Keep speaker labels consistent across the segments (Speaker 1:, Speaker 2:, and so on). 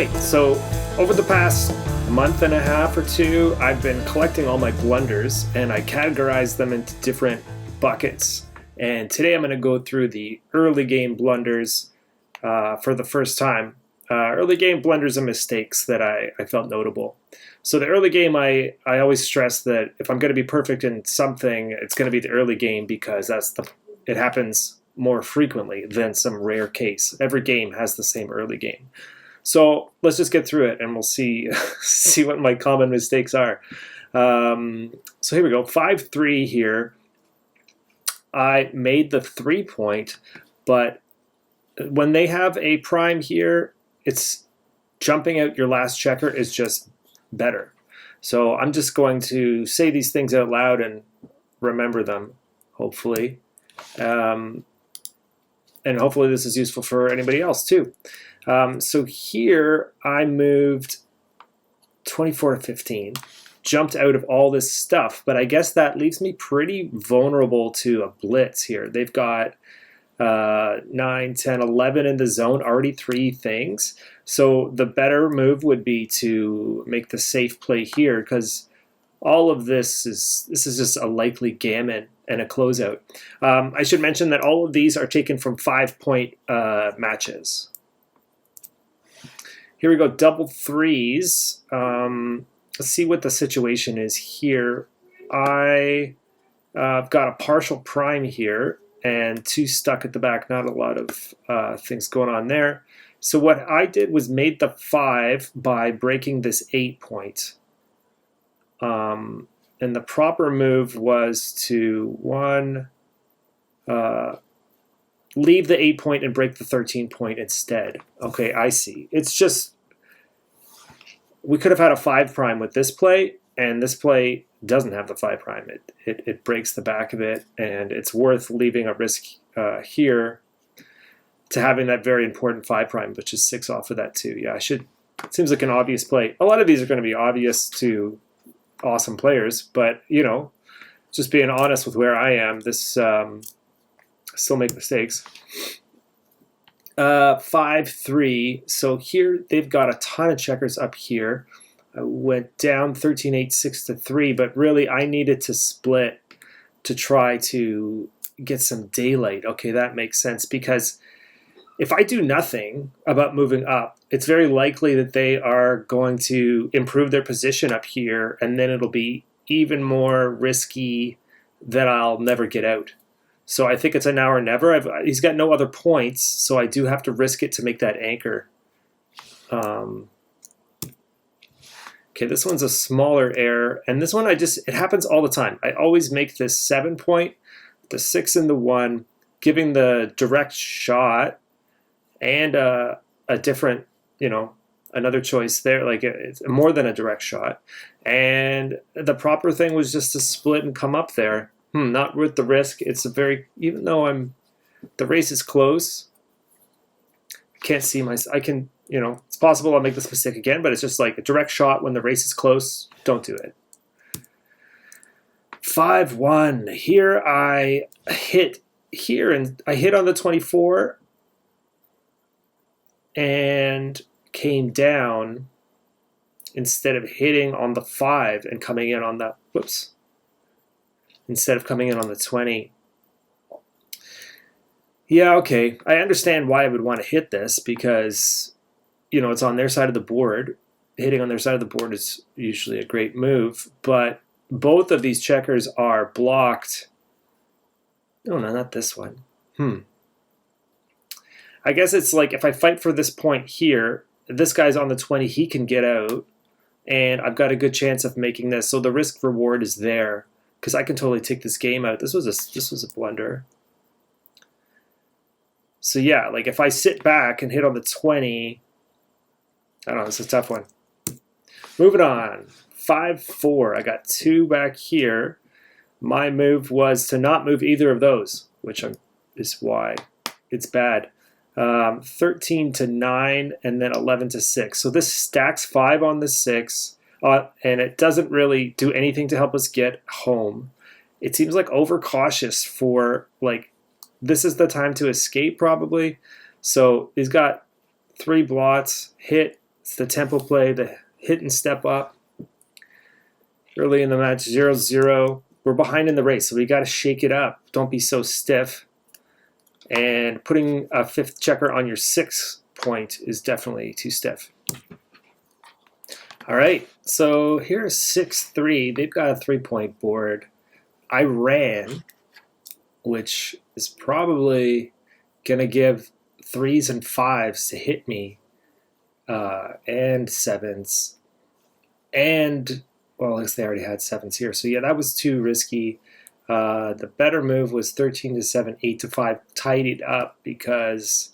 Speaker 1: right, so over the past month and a half or two, I've been collecting all my blunders and I categorize them into different buckets. And today I'm going to go through the early game blunders for the first time. Early game blunders and mistakes that I felt notable. So the early game, I always stress that if I'm going to be perfect in something, it's going to be the early game because it happens more frequently than some rare case. Every game has the same early game. So let's just get through it and we'll see what my common mistakes are. So here we go, 5-3 here. I made the 3-point, but when they have a prime here, it's jumping out your last checker is just better. So I'm just going to say these things out loud and remember them, hopefully. And hopefully this is useful for anybody else too. So here I moved 24 to 15, jumped out of all this stuff, but I guess that leaves me pretty vulnerable to a blitz here. They've got 9, 10, 11 in the zone, already 3 things. So the better move would be to make the safe play here because all of this is just a likely gammon and a closeout. I should mention that all of these are taken from 5-point matches. Here we go, double threes. Let's see what the situation is here. I've got a partial prime here and 2 stuck at the back. Not a lot of things going on there. So what I did was made the 5 by breaking this 8-point. And the proper move was to, 1, leave the 8-point and break the 13-point instead. Okay, I see. It's just, we could have had a 5 prime with this play, and this play doesn't have the 5 prime. It breaks the back of it, and it's worth leaving a risk here to having that very important 5 prime, which is 6 off of that too. Yeah, it seems like an obvious play. A lot of these are going to be obvious to awesome players, but you know, just being honest with where I am, this still make mistakes. 5-3. So here they've got a ton of checkers up here. I went down 13-8, 6-3, but really I needed to split to try to get some daylight. Okay, that makes sense because if I do nothing about moving up, it's very likely that they are going to improve their position up here, and then it'll be even more risky that I'll never get out. So I think it's a now or never. He's got no other points, so I do have to risk it to make that anchor. Okay, this one's a smaller error, and this one it happens all the time. I always make this 7-point, the 6 and the 1, giving the direct shot and a different, another choice there, like it's more than a direct shot. And the proper thing was just to split and come up there. Not worth the risk. It's even though the race is close, I can't see it's possible I'll make this mistake again, but it's just like a direct shot when the race is close, don't do it. 5-1. Here I hit and I hit on the 24 and came down instead of hitting on the 5 and coming in on the, instead of coming in on the 20. Yeah, okay. I understand why I would want to hit this because, it's on their side of the board. Hitting on their side of the board is usually a great move, but both of these checkers are blocked. No, not this one. I guess it's like if I fight for this point here, this guy's on the 20, he can get out, and I've got a good chance of making this. So the risk reward is there because I can totally take this game out. This was a blunder. So yeah, like if I sit back and hit on the 20, I don't know, this is a tough one. Moving on, 5-4. I got 2 back here. My move was to not move either of those, which is why it's bad. 13-9 and then 11-6. So this stacks 5 on the 6, and it doesn't really do anything to help us get home. It seems like overcautious for this is the time to escape probably. So he's got 3 blots, hit It's the tempo play, the hit and step up. Early in the match, 0-0. We're behind in the race, so we got to shake it up. Don't be so stiff. And putting a 5th checker on your 6th point is definitely too stiff. All right, so here's 6-3. They've got a 3-point board. I ran, which is probably going to give 3s and 5s to hit me, and 7s. And, well, I guess they already had 7s here. So, yeah, that was too risky. The better move was 13-7, 8-5, tied it up because,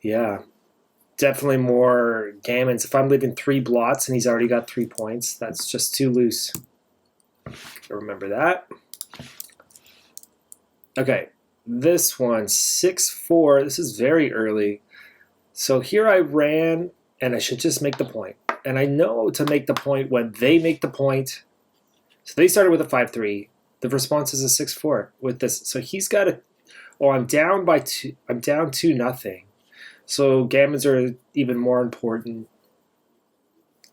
Speaker 1: yeah, definitely more gammons. If I'm leaving 3 blots and he's already got 3 points, that's just too loose. Remember that. Okay, this one, 6-4. This is very early. So here I ran, and I should just make the point. And I know to make the point when they make the point. So they started with a 5-3. The response is a 6-4 with this. So he's got a. Oh, I'm down by 2. I'm down 2-0. So gammons are even more important.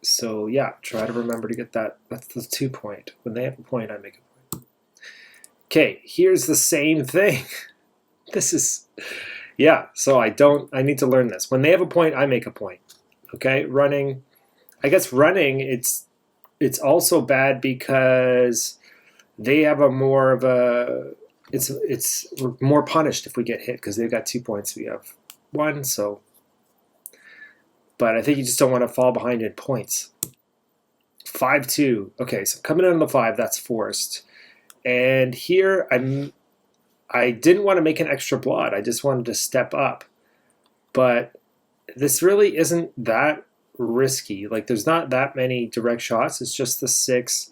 Speaker 1: So yeah, try to remember to get that. That's the 2 point. When they have a point, I make a point. Okay, here's the same thing. This is, yeah. So I need to learn this. When they have a point, I make a point. Okay, running. I guess running. It's also bad because they have a more of a. It's we're more punished if we get hit because they've got 2 points. We have 1. So. But I think you just don't want to fall behind in points. 5-2. Okay, so coming in on the 5, that's forced. And here I didn't want to make an extra blot. I just wanted to step up. But this really isn't that risky. Like there's not that many direct shots. It's just the 6.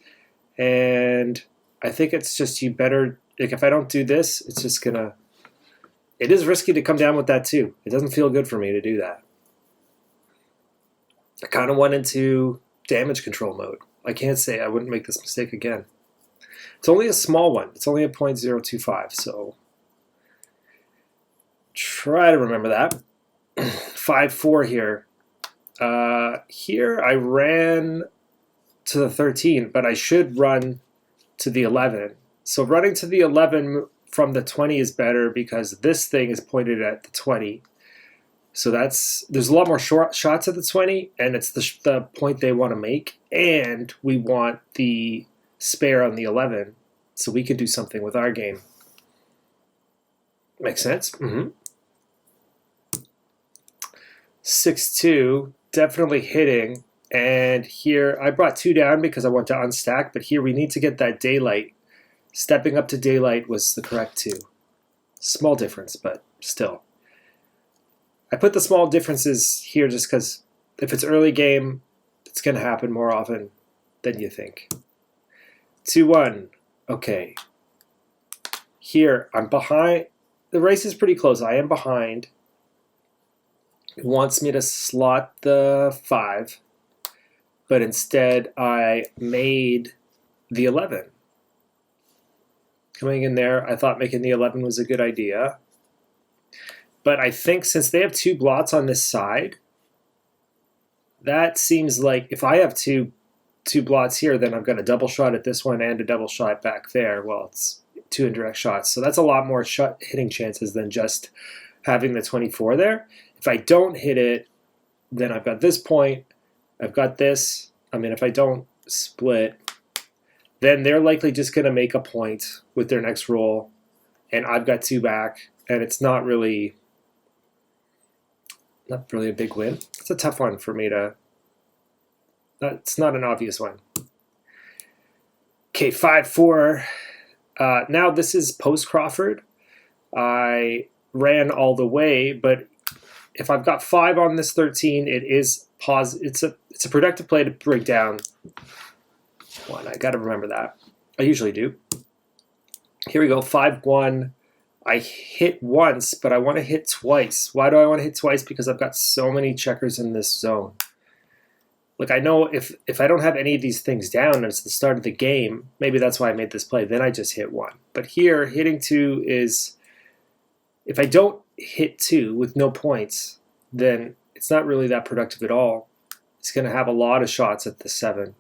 Speaker 1: And I think it's just you better, like if I don't do this, it's just gonna, it is risky to come down with that too. It doesn't feel good for me to do that. I kind of went into damage control mode. I can't say I wouldn't make this mistake again. It's only a small one. It's only a .025, so try to remember that. 5-4 here. Here I ran to the 13, but I should run to the 11. So running to the 11 from the 20 is better because this thing is pointed at the 20. So there's a lot more short shots at the 20, and it's the point they want to make. And we want the spare on the 11, so we can do something with our game. Makes sense? 6-2, definitely hitting. And here, I brought 2 down because I want to unstack, but here we need to get that daylight. Stepping up to daylight was the correct 2. Small difference, but still. I put the small differences here just because if it's early game, it's going to happen more often than you think. 2-1. Okay. Here, I'm behind. The race is pretty close. I am behind. It wants me to slot the 5, but instead I made the 11. Coming in there, I thought making the 11 was a good idea. But I think since they have 2 blots on this side, that seems like if I have two blots here, then I've got a double shot at this one and a double shot back there. Well, it's 2 indirect shots. So that's a lot more shot hitting chances than just having the 24 there. If I don't hit it, then I've got this point. I've got this. I mean, if I don't split, then they're likely just going to make a point with their next roll. And I've got 2 back. And it's not really a big win. It's a tough one for me to, it's not an obvious one. Okay, 5-4. Now this is post Crawford. I ran all the way, but if I've got 5 on this 13, it is pause. It's a productive play to break down 1. I got to remember that. I usually do. Here we go, 5-1. I hit once, but I want to hit twice. Why do I want to hit twice? Because I've got so many checkers in this zone. Like I know if I don't have any of these things down and it's the start of the game, maybe that's why I made this play. Then I just hit 1. But here, hitting 2 is, if I don't hit 2 with no points, then it's not really that productive at all. He's going to have a lot of shots at the 7.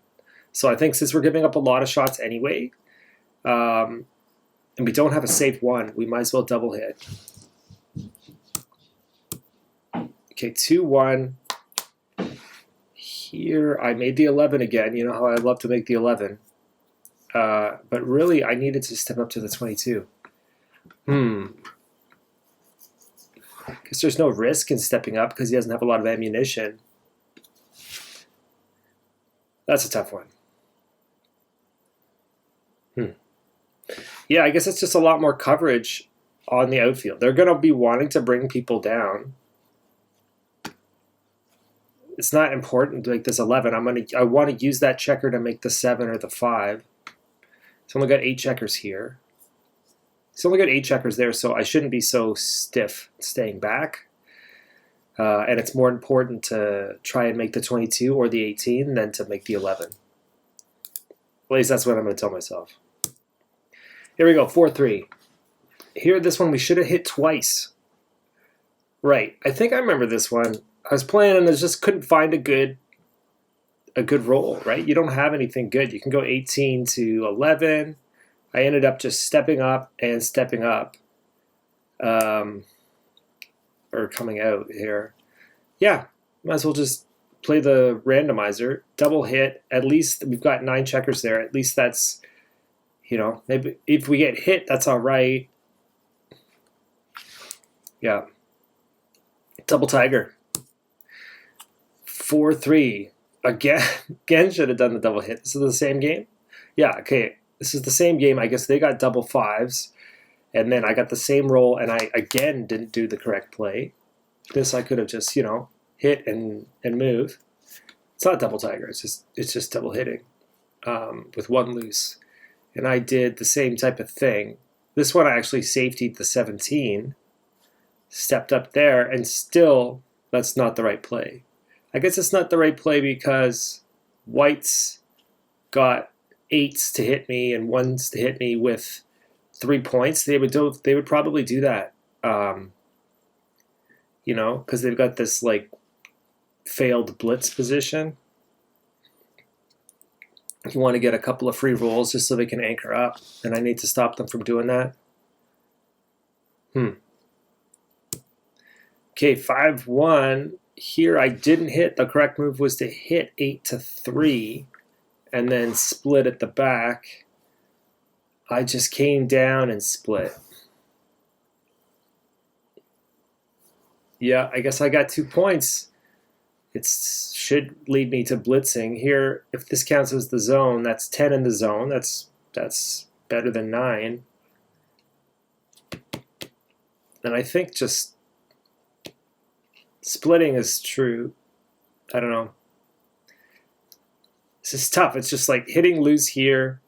Speaker 1: So I think since we're giving up a lot of shots anyway, and we don't have a safe 1, we might as well double hit. Okay, 2-1. Here I made the 11 again. You know how I love to make the 11. But really, I needed to step up to the 22. Because there's no risk in stepping up because he doesn't have a lot of ammunition. That's a tough one. Yeah, I guess it's just a lot more coverage on the outfield. They're going to be wanting to bring people down. It's not important like this 11. I want to use that checker to make the 7 or the 5. It's only got 8 checkers here. It's only got 8 checkers there, so I shouldn't be so stiff staying back. And it's more important to try and make the 22 or the 18 than to make the 11. At least that's what I'm going to tell myself. Here we go, 4-3. Here, this one we should have hit twice. Right, I think I remember this one. I was playing and I just couldn't find a good roll, right? You don't have anything good. You can go 18 to 11. I ended up just stepping up and stepping up. Or coming out here. Yeah, might as well just play the randomizer. Double hit. At least we've got 9 checkers there. At least that's, maybe if we get hit, that's all right. Yeah. Double tiger. 4-3. Again, should have done the double hit. This is the same game? Yeah, okay. This is the same game. I guess they got double 5s. And then I got the same roll, and I, again, didn't do the correct play. This I could have just, hit and move. It's not double tiger. It's just double hitting with 1 loose. And I did the same type of thing. This one I actually safetied the 17. Stepped up there, and still, that's not the right play. I guess it's not the right play because whites got 8s to hit me and 1s to hit me with 3 points. They would probably do that, because they've got this like failed blitz position. You want to get a couple of free rolls just so they can anchor up, and I need to stop them from doing that. Okay, 5-1. Here I didn't hit. The correct move was to hit 8-3 and then split at the back. I just came down and split. Yeah, I guess I got 2 points. It should lead me to blitzing. Here, if this counts as the zone, that's 10 in the zone. That's better than 9. And I think just splitting is true. I don't know. This is tough. It's just like hitting loose here.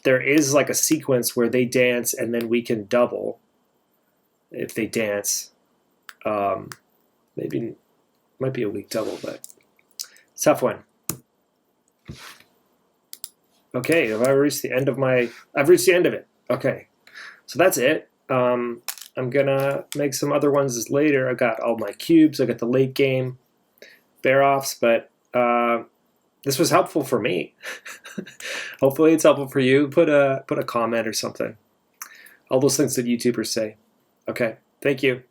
Speaker 1: There is like a sequence where they dance and then we can double if they dance. Maybe might be a weak double, but tough one. Okay, have I reached the end of I've reached the end of it. Okay, so that's it. I'm gonna make some other ones later. I got all my cubes. I got the late game bear-offs, but this was helpful for me. Hopefully it's helpful for you. Put a comment or something. All those things that YouTubers say. Okay, thank you.